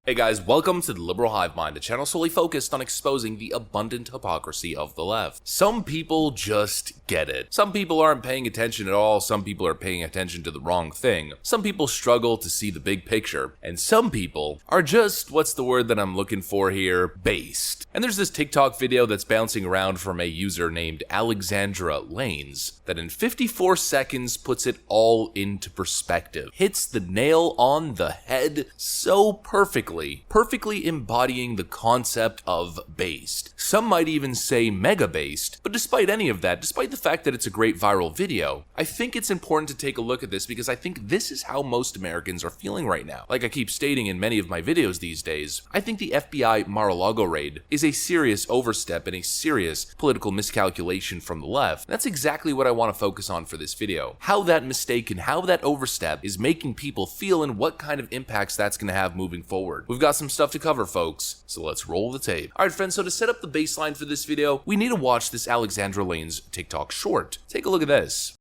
Hey guys, welcome to the Liberal Hive Mind, a channel solely focused on exposing the abundant hypocrisy of the left. Some people just get it. Some people aren't paying attention at all, some people are paying attention to the wrong thing. Some people struggle to see the big picture, and some people are just, what's the word that I'm looking for here, based. And there's this TikTok video that's bouncing around from a user named Alexandra Lanes that in 54 seconds puts it all into perspective. Hits the nail on the head so perfectly embodying the concept of based. Some might even say mega based, but despite any of that, despite the fact that it's a great viral video, I think it's important to take a look at this because I think this is how most Americans are feeling right now. Like I keep stating in many of my videos these days, I think the FBI Mar-a-Lago raid is a serious overstep and a serious political miscalculation from the left. That's exactly what I want to focus on for this video. How that mistake and how that overstep is making people feel and what kind of impacts that's going to have moving forward. We've got some stuff to cover, folks, so let's roll the tape. Alright friends, so to set up the baseline for this video, we need to watch this Alexandra Lanes TikTok short. Take a look at this.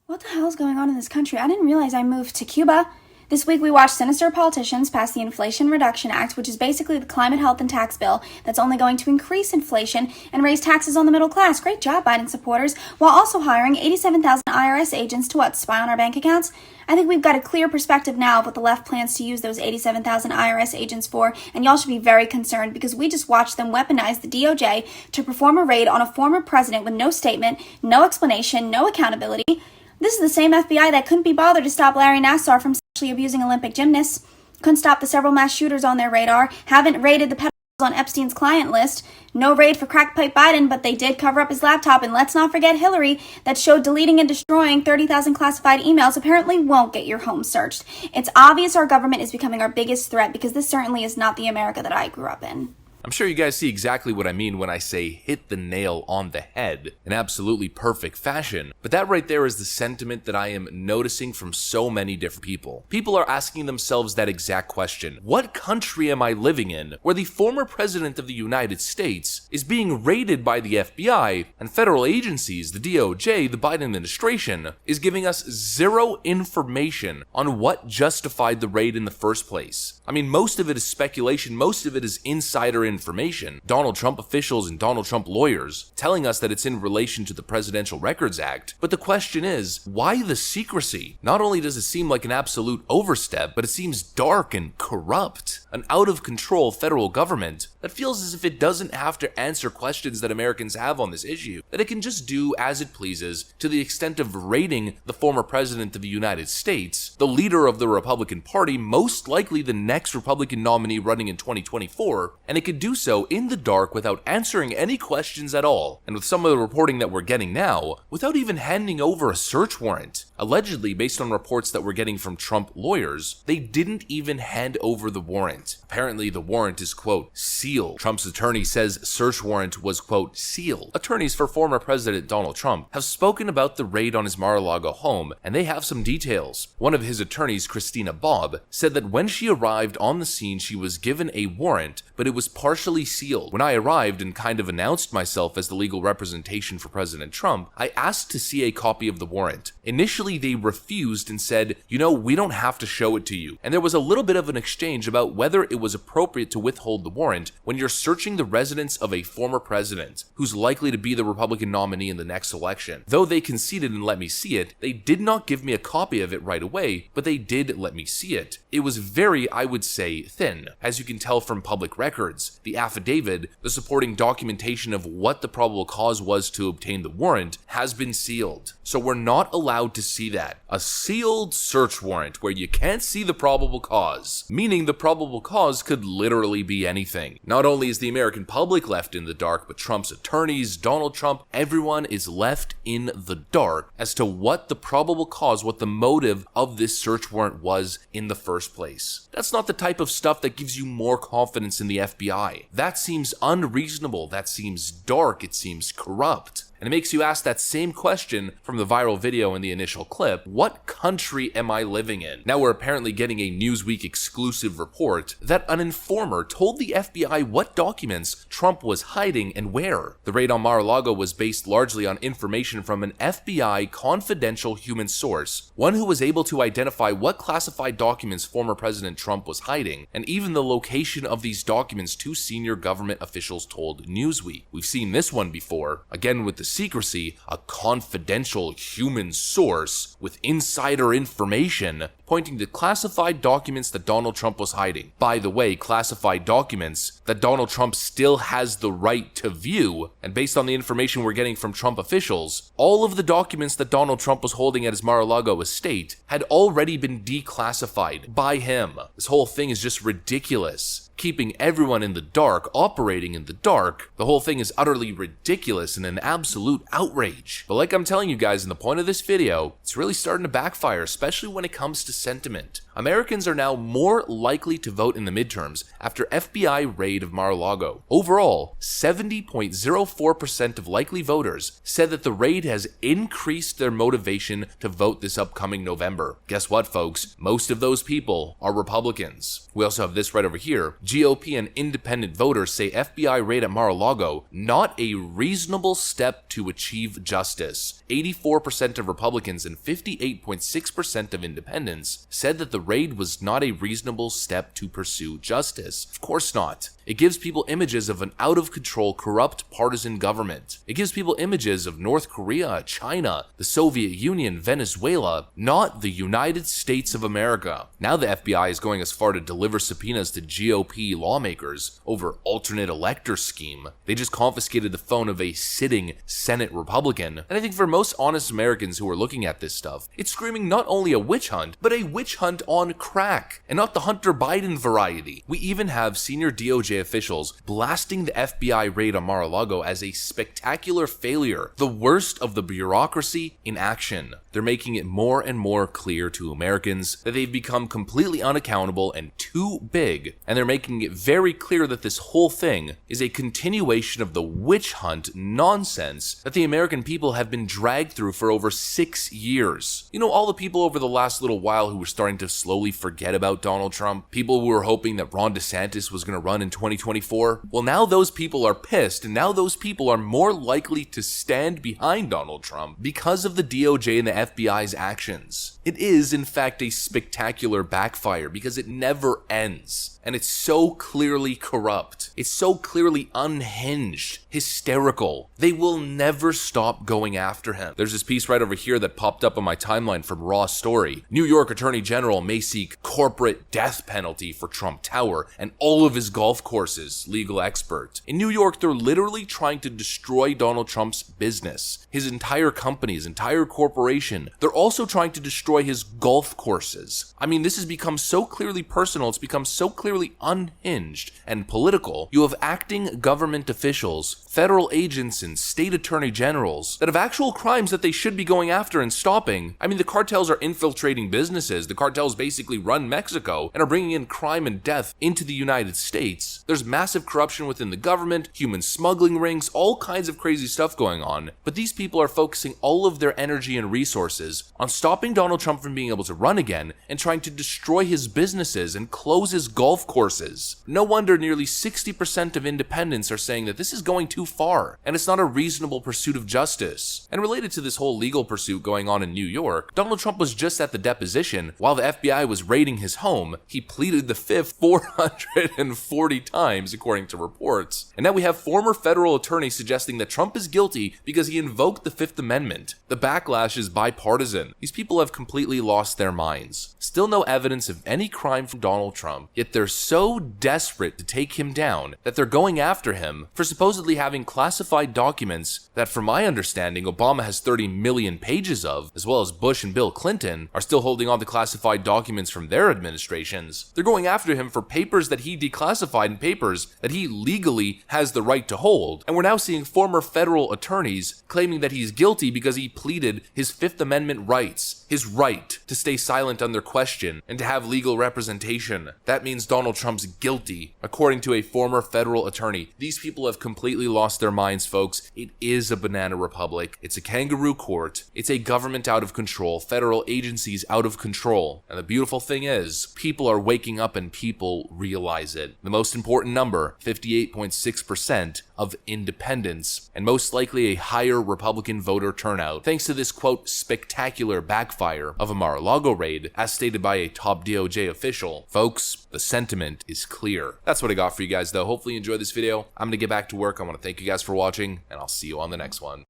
What the hell is going on in this country? I didn't realize I moved to Cuba. This week we watched sinister politicians pass the Inflation Reduction Act, which is basically the climate, health, and tax bill that's only going to increase inflation and raise taxes on the middle class. Great job, Biden supporters, while also hiring 87,000 IRS agents to spy on our bank accounts? I think we've got a clear perspective now of what the left plans to use those 87,000 IRS agents for, and y'all should be very concerned because we just watched them weaponize the DOJ to perform a raid on a former president with no statement, no explanation, no accountability. This is the same FBI that couldn't be bothered to stop Larry Nassar from sexually abusing Olympic gymnasts, couldn't stop the several mass shooters on their radar, haven't raided the pedophiles on Epstein's client list, no raid for crackpipe Biden, but they did cover up his laptop, and let's not forget Hillary, that showed deleting and destroying 30,000 classified emails apparently won't get your home searched. It's obvious our government is becoming our biggest threat because this certainly is not the America that I grew up in. I'm sure you guys see exactly what I mean when I say hit the nail on the head in absolutely perfect fashion, but that right there is the sentiment that I am noticing from so many different people. People are asking themselves that exact question. What country am I living in where the former president of the United States is being raided by the FBI and federal agencies, the DOJ, the Biden administration, is giving us zero information on what justified the raid in the first place? I mean, most of it is speculation, most of it is insider information. Donald Trump officials and Donald Trump lawyers telling us that it's in relation to the Presidential Records Act. But the question is, why the secrecy? Not only does it seem like an absolute overstep, but it seems dark and corrupt. An out-of-control federal government that feels as if it doesn't have to answer questions that Americans have on this issue, that it can just do as it pleases to the extent of raiding the former president of the United States, the leader of the Republican Party, most likely the next Republican nominee running in 2024, and it could do so in the dark without answering any questions at all, and with some of the reporting that we're getting now, without even handing over a search warrant. Allegedly, based on reports that we're getting from Trump lawyers, they didn't even hand over the warrant. Apparently, the warrant is, quote, sealed. Trump's attorney says search warrant was, quote, sealed. Attorneys for former President Donald Trump have spoken about the raid on his Mar-a-Lago home, and they have some details. One of his attorneys, Christina Bobb, said that when she arrived on the scene, she was given a warrant, but it was partially sealed. When I arrived and kind of announced myself as the legal representation for President Trump, I asked to see a copy of the warrant. Initially, they refused and said, you know, we don't have to show it to you. And there was a little bit of an exchange about whether it was appropriate to withhold the warrant when you're searching the residence of a former president who's likely to be the Republican nominee in the next election. Though they conceded and let me see it, they did not give me a copy of it right away, but they did let me see it. It was very, I would say, thin. As you can tell from public records, the affidavit, the supporting documentation of what the probable cause was to obtain the warrant, has been sealed. So we're not allowed to see that. A sealed search warrant where you can't see the probable cause, meaning the probable cause could literally be anything. Not only is the American public left in the dark, but Trump's attorneys, Donald Trump, everyone is left in the dark as to what the probable cause, what the motive of this search warrant was in the first place. That's not the type of stuff that gives you more confidence in the FBI. That seems unreasonable, that seems dark, it seems corrupt. And it makes you ask that same question from the viral video in the initial clip: what country am I living in? Now we're apparently getting a Newsweek exclusive report that an informer told the FBI what documents Trump was hiding and where. The raid on Mar-a-Lago was based largely on information from an FBI confidential human source, one who was able to identify what classified documents former President Trump was hiding, and even the location of these documents two senior government officials told Newsweek. We've seen this one before, again with the secrecy, a confidential human source with insider information pointing to classified documents that Donald Trump was hiding. By the way, classified documents that Donald Trump still has the right to view, and based on the information we're getting from Trump officials, all of the documents that Donald Trump was holding at his Mar-a-Lago estate had already been declassified by him. This whole thing is just ridiculous. Keeping everyone in the dark, operating in the dark, the whole thing is utterly ridiculous and an absolute outrage. But like I'm telling you guys in the point of this video, it's really starting to backfire, especially when it comes to sentiment. Americans are now more likely to vote in the midterms after FBI raid of Mar-a-Lago. Overall, 70.04% of likely voters said that the raid has increased their motivation to vote this upcoming November. Guess what, folks? Most of those people are Republicans. We also have this right over here. GOP and independent voters say FBI raid at Mar-a-Lago not a reasonable step to achieve justice. 84% of Republicans and 58.6% of independents said that the raid was not a reasonable step to pursue justice. Of course not. It gives people images of an out-of-control, corrupt, partisan government. It gives people images of North Korea, China, the Soviet Union, Venezuela, not the United States of America. Now the FBI is going as far to deliver subpoenas to GOP lawmakers over alternate elector scheme. They just confiscated the phone of a sitting Senate Republican. And I think for most honest Americans who are looking at this stuff, it's screaming not only a witch hunt, but a witch hunt on crack, and not the Hunter Biden variety. We even have senior DOJ officials blasting the FBI raid on Mar-a-Lago as a spectacular failure, the worst of the bureaucracy in action. They're making it more and more clear to Americans that they've become completely unaccountable and too big, and they're making it very clear that this whole thing is a continuation of the witch hunt nonsense that the American people have been dragged through for over 6 years. You know, all the people over the last little while who were starting to slowly forget about Donald Trump, people who were hoping that Ron DeSantis was going to run in 2024, well, now those people are pissed, and now those people are more likely to stand behind Donald Trump because of the DOJ and the FBI's actions. It is, in fact, a spectacular backfire because it never ends. And it's so clearly corrupt. It's so clearly unhinged, hysterical. They will never stop going after him. There's this piece right over here that popped up on my timeline from Raw Story. New York Attorney General may seek corporate death penalty for Trump Tower and all of his golf courses, legal expert. In New York, they're literally trying to destroy Donald Trump's business, his entire company, his entire corporation. They're also trying to destroy his golf courses. I mean, this has become so clearly personal, it's become so clearly unhinged and political. You have acting government officials, federal agents, and state attorney generals that have actual crimes that they should be going after and stopping. I mean, the cartels are infiltrating businesses. The cartels basically run Mexico and are bringing in crime and death into the United States. There's massive corruption within the government, human smuggling rings, all kinds of crazy stuff going on. But these people are focusing all of their energy and resources on stopping Donald Trump from being able to run again and trying to destroy his businesses and close his golf courses. No wonder nearly 60% of independents are saying that this is going too far and it's not a reasonable pursuit of justice. And related to this whole legal pursuit going on in New York, Donald Trump was just at the deposition while the FBI was raiding his home. He pleaded the fifth 440 times according to reports. And now we have former federal attorneys suggesting that Trump is guilty because he invoked the Fifth Amendment. The backlash is bipartisan. These people have completely lost their minds. Still no evidence of any crime from Donald Trump, yet they're so desperate to take him down that they're going after him for supposedly having classified documents that, from my understanding, Obama has 30 million pages of, as well as Bush and Bill Clinton are still holding on to classified documents from their administrations. They're going after him for papers that he declassified and papers that he legally has the right to hold. And we're now seeing former federal attorneys claiming that he's guilty because he pleaded his Fifth Amendment rights, his right to stay silent under question and to have legal representation. That means Donald Trump's guilty, according to a former federal attorney. These people have completely lost their minds, folks. It is a banana republic. It's a kangaroo court. It's a government out of control, federal agencies out of control. And the beautiful thing is, people are waking up and people realize it. The most important number, 58.6% of independents, and most likely a higher Republican voter turnout, thanks to this, quote, spectacular backfire of a Mar-a-Lago raid, as stated by a top DOJ official. Folks, the sentiment is clear. That's what I got for you guys, though. Hopefully you enjoyed this video. I'm gonna get back to work. I want to thank you guys for watching, and I'll see you on the next one.